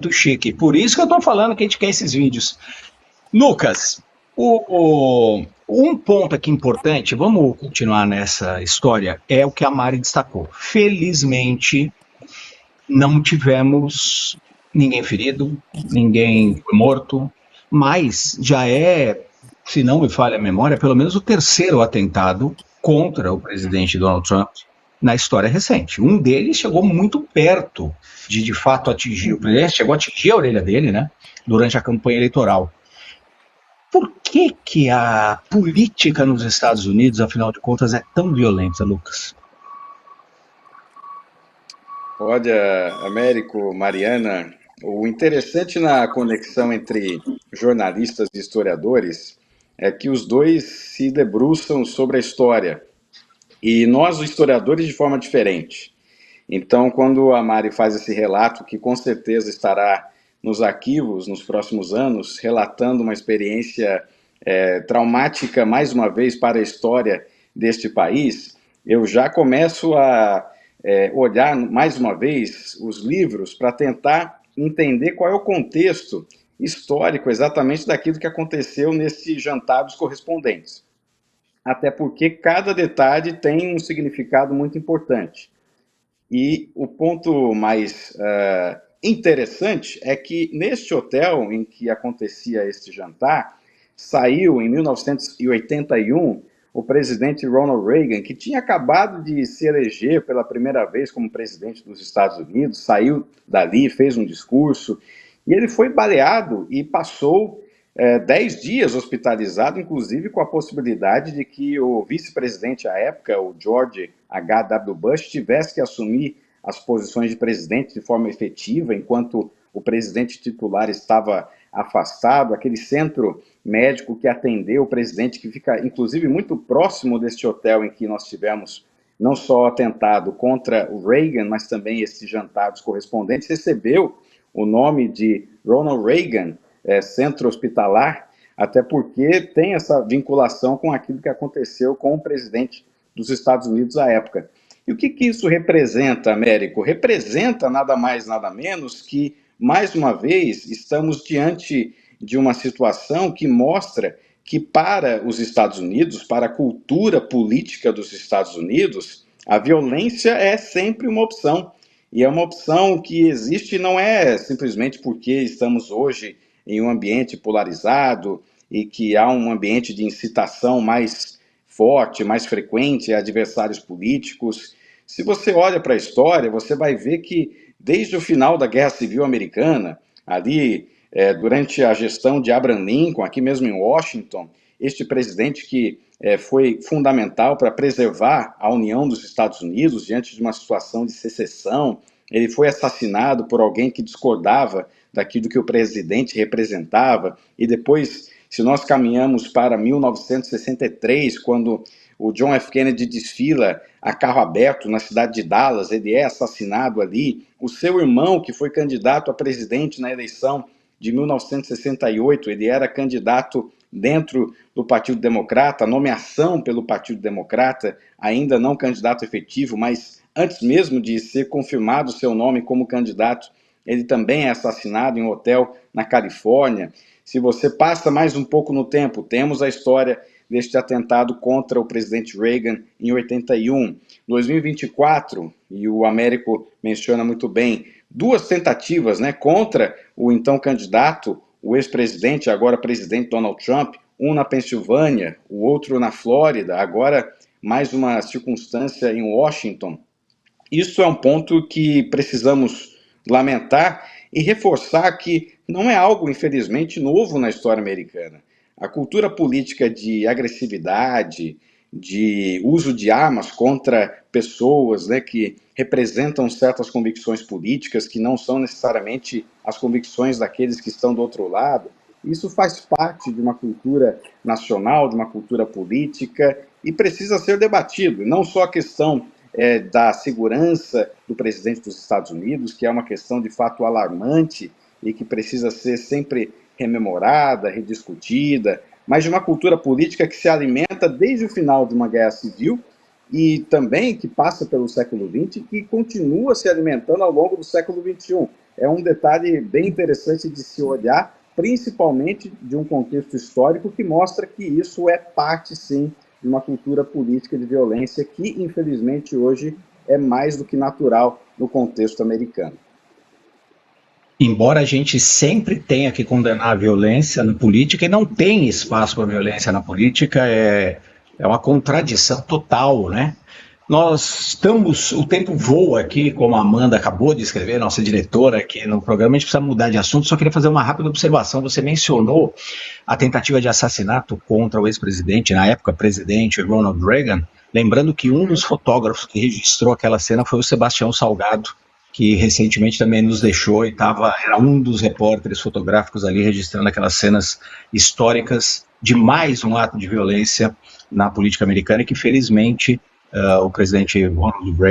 chique. Por isso que eu tô falando que a gente quer esses vídeos. Lucas, um ponto aqui importante, vamos continuar nessa história, é o que a Mari destacou. Felizmente, não tivemos ninguém ferido, ninguém foi morto, mas já é, se não me falha a memória, pelo menos o terceiro atentado contra o presidente Donald Trump na história recente. Um deles chegou muito perto de fato atingir o presidente, chegou a atingir a orelha dele, né, durante a campanha eleitoral. Por que a política nos Estados Unidos, afinal de contas, é tão violenta, Lucas? Olha, Américo, Mariana, o interessante na conexão entre jornalistas e historiadores é que os dois se debruçam sobre a história e nós, os historiadores, de forma diferente. Então, quando a Mari faz esse relato, que com certeza estará nos arquivos nos próximos anos, relatando uma experiência traumática, mais uma vez, para a história deste país, eu já começo a olhar mais uma vez os livros para tentar entender qual é o contexto histórico exatamente daquilo que aconteceu nesse jantar dos correspondentes. Até porque cada detalhe tem um significado muito importante. E o ponto mais interessante é que neste hotel em que acontecia este jantar, saiu em 1981 o presidente Ronald Reagan, que tinha acabado de se eleger pela primeira vez como presidente dos Estados Unidos, saiu dali, fez um discurso, e ele foi baleado e passou 10 dias hospitalizado, inclusive com a possibilidade de que o vice-presidente à época, o George H.W. Bush, tivesse que assumir as posições de presidente de forma efetiva, enquanto o presidente titular estava afastado. Aquele centro médico que atendeu o presidente, que fica inclusive muito próximo deste hotel em que nós tivemos não só o atentado contra o Reagan, mas também esse jantar dos correspondentes, recebeu o nome de Ronald Reagan Centro Hospitalar, até porque tem essa vinculação com aquilo que aconteceu com o presidente dos Estados Unidos à época. E o que isso representa, Américo? Representa nada mais, nada menos que, mais uma vez, estamos diante de uma situação que mostra que para os Estados Unidos, para a cultura política dos Estados Unidos, a violência é sempre uma opção. E é uma opção que existe não é simplesmente porque estamos hoje em um ambiente polarizado e que há um ambiente de incitação mais forte, mais frequente a adversários políticos. Se você olha para a história, você vai ver que desde o final da Guerra Civil Americana, ali durante a gestão de Abraham Lincoln, aqui mesmo em Washington, este presidente que foi fundamental para preservar a união dos Estados Unidos diante de uma situação de secessão, ele foi assassinado por alguém que discordava daquilo que o presidente representava, e depois, se nós caminhamos para 1963, quando o John F. Kennedy desfila a carro aberto na cidade de Dallas, ele é assassinado ali, o seu irmão, que foi candidato a presidente na eleição de 1968, ele era candidato dentro do Partido Democrata, nomeação pelo Partido Democrata, ainda não candidato efetivo, mas antes mesmo de ser confirmado o seu nome como candidato, ele também é assassinado em um hotel na Califórnia. Se você passa mais um pouco no tempo, temos a história deste atentado contra o presidente Reagan em 81. 2024, e o Américo menciona muito bem, duas tentativas, né, contra o então candidato, o ex-presidente, agora presidente Donald Trump, um na Pensilvânia, o outro na Flórida, agora mais uma circunstância em Washington. Isso é um ponto que precisamos lamentar e reforçar que não é algo, infelizmente, novo na história americana. A cultura política de agressividade, de uso de armas contra pessoas, né, que representam certas convicções políticas que não são necessariamente as convicções daqueles que estão do outro lado, isso faz parte de uma cultura nacional, de uma cultura política e precisa ser debatido. Não só a questão da segurança do presidente dos Estados Unidos, que é uma questão de fato alarmante e que precisa ser sempre rememorada, rediscutida, mas de uma cultura política que se alimenta desde o final de uma guerra civil e também que passa pelo século XX e que continua se alimentando ao longo do século XXI. é um detalhe bem interessante de se olhar, principalmente de um contexto histórico que mostra que isso é parte, sim, de uma cultura política de violência que, infelizmente, hoje é mais do que natural no contexto americano. Embora a gente sempre tenha que condenar a violência na política, e não tem espaço para violência na política, é uma contradição total, né? Nós estamos, o tempo voa aqui, como a Amanda acabou de escrever, nossa diretora aqui no programa, a gente precisa mudar de assunto, só queria fazer uma rápida observação. Você mencionou a tentativa de assassinato contra o ex-presidente, na época presidente Ronald Reagan, lembrando que um dos fotógrafos que registrou aquela cena foi o Sebastião Salgado, que recentemente também nos deixou e era um dos repórteres fotográficos ali registrando aquelas cenas históricas de mais um ato de violência na política americana e que felizmente o presidente Ronald Reagan